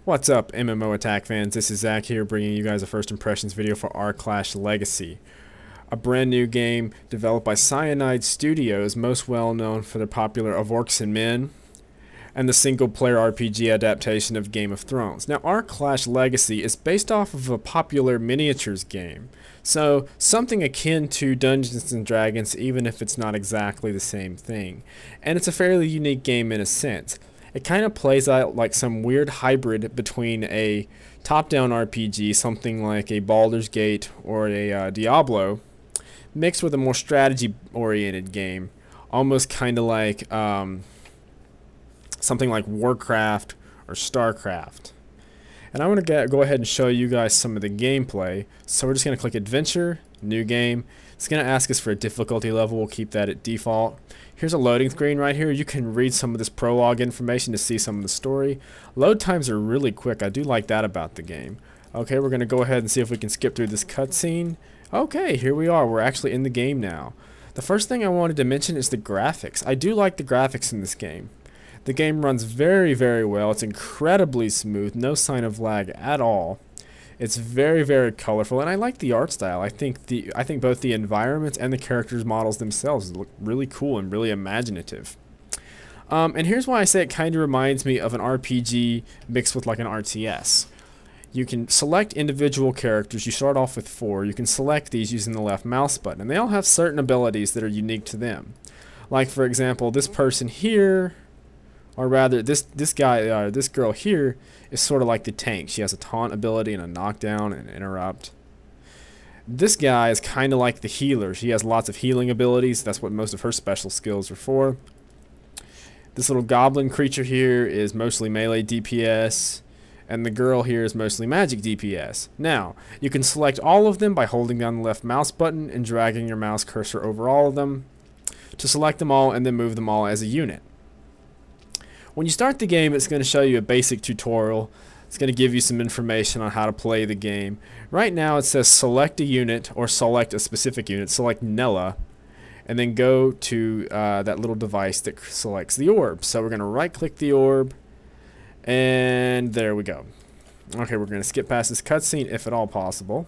What's up, MMO Attack fans? This is Zach here, bringing you guys a first impressions video for Aarklash Legacy, a brand new game developed by Cyanide Studios, most well known for their popular Of Orcs and Men, and the single-player RPG adaptation of Game of Thrones. Now, Aarklash Legacy is based off of a popular miniatures game, so something akin to Dungeons and Dragons, even if it's not exactly the same thing. And it's a fairly unique game in a sense. It kind of plays out like some weird hybrid between a top-down RPG, something like a Baldur's Gate or a Diablo, mixed with a more strategy-oriented game, almost kind of like something like Warcraft or Starcraft. And I want to go ahead and show you guys some of the gameplay. So we're just going to click Adventure, New Game. It's going to ask us for a difficulty level. We'll keep that at default. Here's a loading screen right here. You can read some of this prologue information to see some of the story. Load times are really quick. I do like that about the game. Okay, we're going to go ahead and see if we can skip through this cutscene. Okay, here we are. We're actually in the game now. The first thing I wanted to mention is the graphics. I do like the graphics in this game. The game runs very, very well. It's incredibly smooth. No sign of lag at all. It's very, very colorful, and I like the art style. I think both the environments and the characters' models themselves look really cool and really imaginative. And here's why I say it kind of reminds me of an RPG mixed with like an RTS. You can select individual characters. You start off with 4. You can select these using the left mouse button, and they all have certain abilities that are unique to them. Like, for example, this person here, or rather this girl here, is sort of like the tank. She has a taunt ability and a knockdown and an interrupt. This guy is kind of like the healer. She has lots of healing abilities. That's what most of her special skills are for. This little goblin creature here is mostly melee DPS, and the girl here is mostly magic DPS. Now, you can select all of them by holding down the left mouse button and dragging your mouse cursor over all of them to select them all and then move them all as a unit. When you start the game, it's going to show you a basic tutorial. It's going to give you some information on how to play the game. Right now it says select a unit or select a specific unit. Select Nella and then go to that little device that selects the orb. So we're going to right click the orb and there we go. Okay, we're going to skip past this cutscene if at all possible.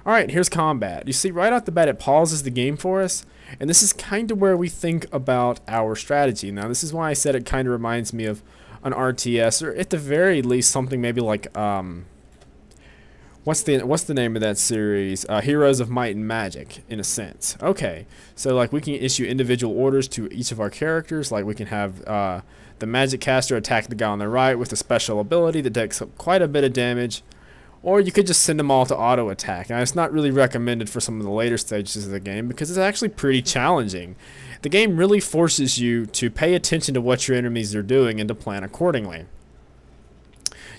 Alright, here's combat. You see right off the bat it pauses the game for us, and this is kind of where we think about our strategy. Now this is why I said it kind of reminds me of an RTS, or at the very least something maybe like what's the name of that series? Heroes of Might and Magic, in a sense. Okay, so like we can issue individual orders to each of our characters. Like we can have the magic caster attack the guy on the right with a special ability that takes up quite a bit of damage. Or you could just send them all to auto attack. Now, it's not really recommended for some of the later stages of the game because it's actually pretty challenging. The game really forces you to pay attention to what your enemies are doing and to plan accordingly.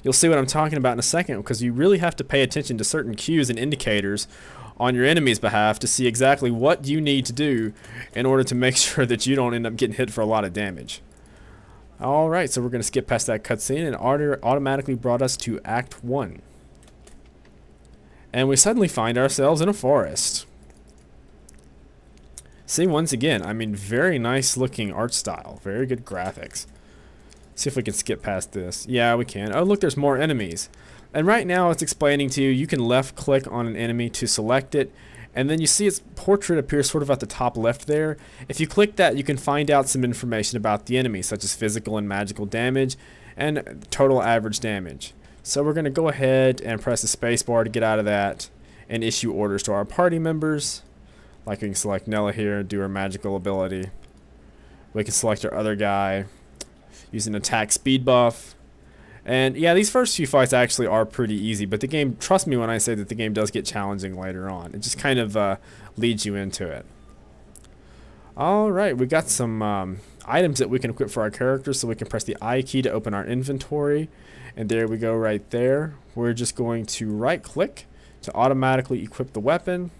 You'll see what I'm talking about in a second because you really have to pay attention to certain cues and indicators on your enemy's behalf to see exactly what you need to do in order to make sure that you don't end up getting hit for a lot of damage. Alright, so we're going to skip past that cutscene, and it automatically brought us to Act 1. And we suddenly find ourselves in a forest. See, once again, I mean, very nice looking art style. Very good graphics. See if we can skip past this. Yeah, we can. Oh, look, there's more enemies. And right now it's explaining to you, you can left click on an enemy to select it. And then you see its portrait appear sort of at the top left there. If you click that, you can find out some information about the enemy, such as physical and magical damage and total average damage. So we're going to go ahead and press the space bar to get out of that and issue orders to our party members. Like we can select Nella here and do her magical ability. We can select our other guy, use an attack speed buff. And yeah, these first few fights actually are pretty easy, but the game, trust me when I say that the game does get challenging later on. It just kind of leads you into it. Alright, we got some items that we can equip for our characters, so we can press the I key to open our inventory. And there we go right there. We're just going to right click to automatically equip the weapon.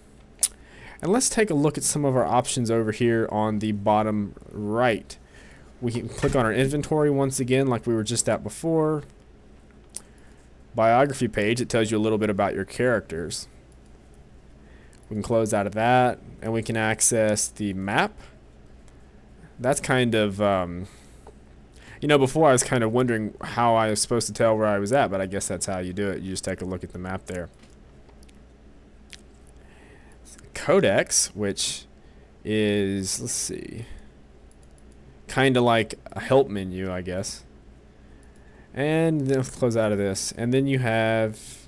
And let's take a look at some of our options over here on the bottom right. We can click on our inventory once again like we were just at before. Biography page, it tells you a little bit about your characters. We can close out of that and we can access the map. That's kind of You know, before I was kind of wondering how I was supposed to tell where I was at, but I guess that's how you do it. You just take a look at the map there. Codex, which is, let's see, kind of like a help menu, I guess. And then let's close out of this. And then you have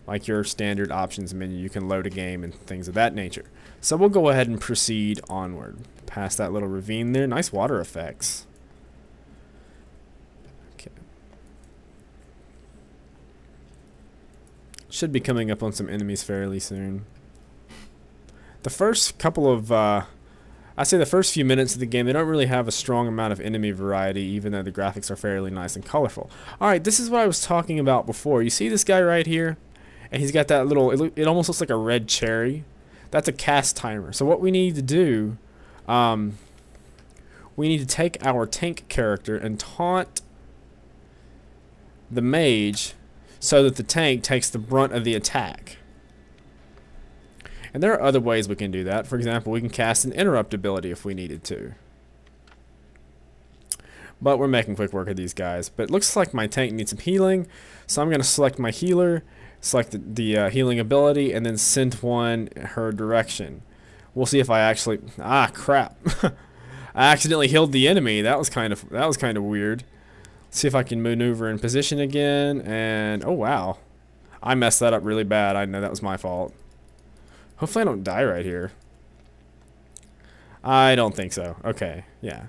like your standard options menu. You can load a game and things of that nature. So we'll go ahead and proceed onward. Past that little ravine there. Nice water effects. Okay. Should be coming up on some enemies fairly soon. The first couple of, I say the first few minutes of the game, they don't really have a strong amount of enemy variety, even though the graphics are fairly nice and colorful. Alright, this is what I was talking about before. You see this guy right here? And he's got that little, it almost looks like a red cherry. That's a cast timer. So what we need to do, we need to take our tank character and taunt the mage so that the tank takes the brunt of the attack. And there are other ways we can do that. For example, we can cast an interrupt ability if we needed to. But we're making quick work of these guys. But it looks like my tank needs some healing, so I'm going to select my healer, select the healing ability, and then send one her direction. We'll see if I actually... Ah, crap. I accidentally healed the enemy. That was kind of weird. Let's see if I can maneuver in position again. And oh wow, I messed that up really bad. I know that was my fault. Hopefully I don't die right here. I don't think so. Okay, yeah.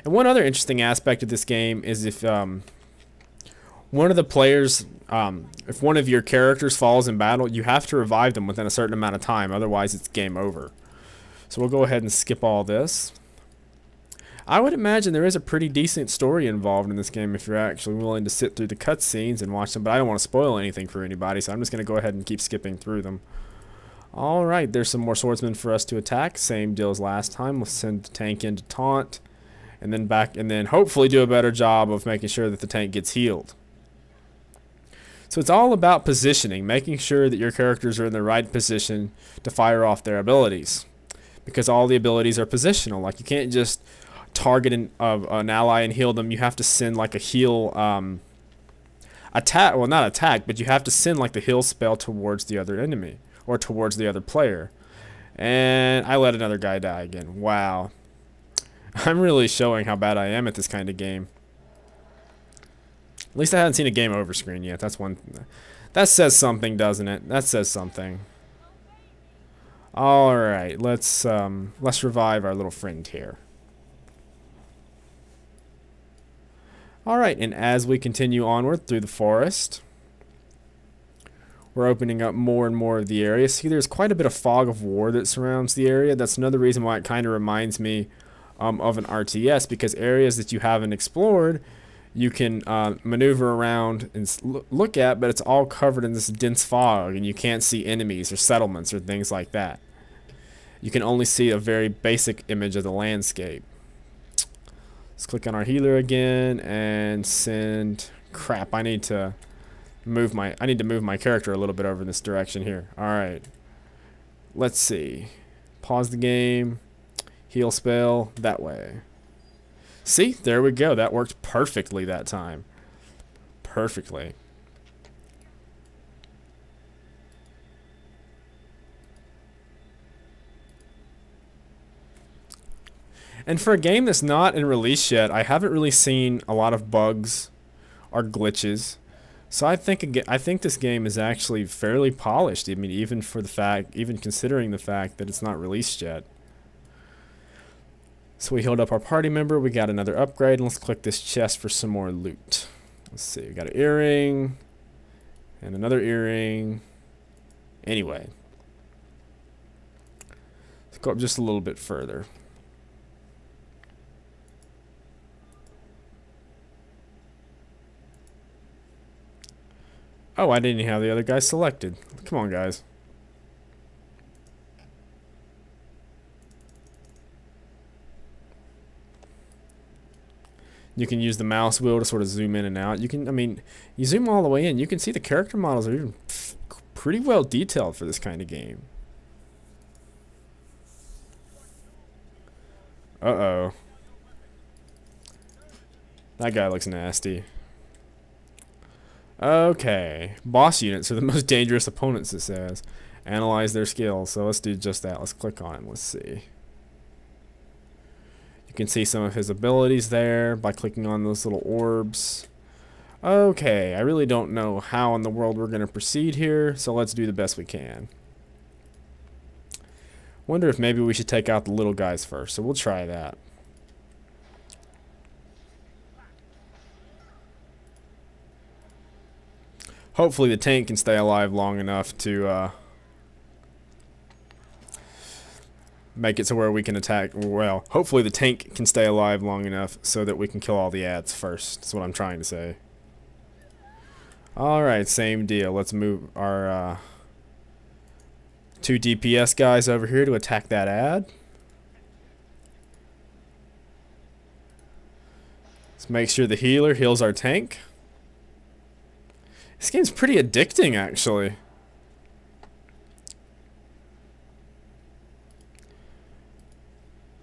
And one other interesting aspect of this game is if one of the players, if one of your characters falls in battle, you have to revive them within a certain amount of time. Otherwise, it's game over. So we'll go ahead and skip all this. I would imagine there is a pretty decent story involved in this game if you're actually willing to sit through the cutscenes and watch them. But I don't want to spoil anything for anybody, so I'm just going to go ahead and keep skipping through them. Alright, there's some more swordsmen for us to attack. Same deal as last time. We'll send the tank in to taunt. And then back, and then hopefully do a better job of making sure that the tank gets healed. So it's all about positioning, making sure that your characters are in the right position to fire off their abilities. Because all the abilities are positional. Like you can't just target an ally and heal them. You have to send like a heal attack, well not attack, but you have to send like the heal spell towards the other enemy. Or towards the other player. And I let another guy die again. Wow. I'm really showing how bad I am at this kind of game. At least I haven't seen a game over screen yet. That's one. That says something, doesn't it? That says something. Alright, let's revive our little friend here. Alright, and as we continue onward through the forest, we're opening up more and more of the area. See, there's quite a bit of fog of war that surrounds the area. That's another reason why it kind of reminds me of an RTS, because areas that you haven't explored, you can maneuver around and look at, but it's all covered in this dense fog, and you can't see enemies or settlements or things like that. You can only see a very basic image of the landscape. Let's click on our healer again and send... Crap, I need to move my character a little bit over in this direction here. Alright. Let's see. Pause the game. Heal spell that way. See? There we go. That worked perfectly that time. Perfectly. And for a game that's not in release yet, I haven't really seen a lot of bugs or glitches. So I think this game is actually fairly polished. I mean, even considering the fact that it's not released yet. So we healed up our party member. We got another upgrade. Let's click this chest for some more loot. Let's see. We got an earring and another earring. Anyway, let's go up just a little bit further. Oh, I didn't have the other guy selected. Come on, guys. You can use the mouse wheel to sort of zoom in and out. You can, I mean, you zoom all the way in. You can see the character models are even pretty well detailed for this kind of game. Uh-oh. That guy looks nasty. Okay. Boss units are the most dangerous opponents, it says. Analyze their skills. So let's do just that. Let's click on him. Let's see. You can see some of his abilities there by clicking on those little orbs. Okay, I really don't know how in the world we're going to proceed here, so let's do the best we can. Wonder if maybe we should take out the little guys first, so we'll try that. Hopefully the tank can stay alive long enough to make it to where we can attack. Well, hopefully the tank can stay alive long enough so that we can kill all the ads first. That's what I'm trying to say. Alright, same deal. Let's move our 2 DPS guys over here to attack that ad. Let's make sure the healer heals our tank. This game's pretty addicting, actually.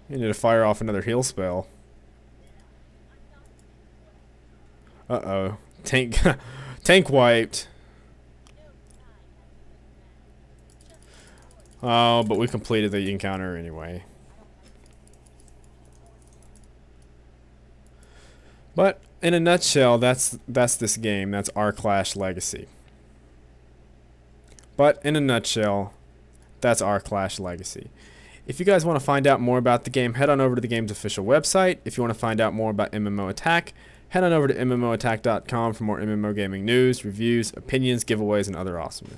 You need to fire off another heal spell. Uh-oh. Tank... Tank wiped. Oh, but we completed the encounter anyway. But in a nutshell, that's this game. That's Aarklash Legacy. But in a nutshell, that's Aarklash Legacy. If you guys want to find out more about the game, head on over to the game's official website. If you want to find out more about MMO Attack, head on over to MMOattack.com for more MMO gaming news, reviews, opinions, giveaways, and other awesomeness.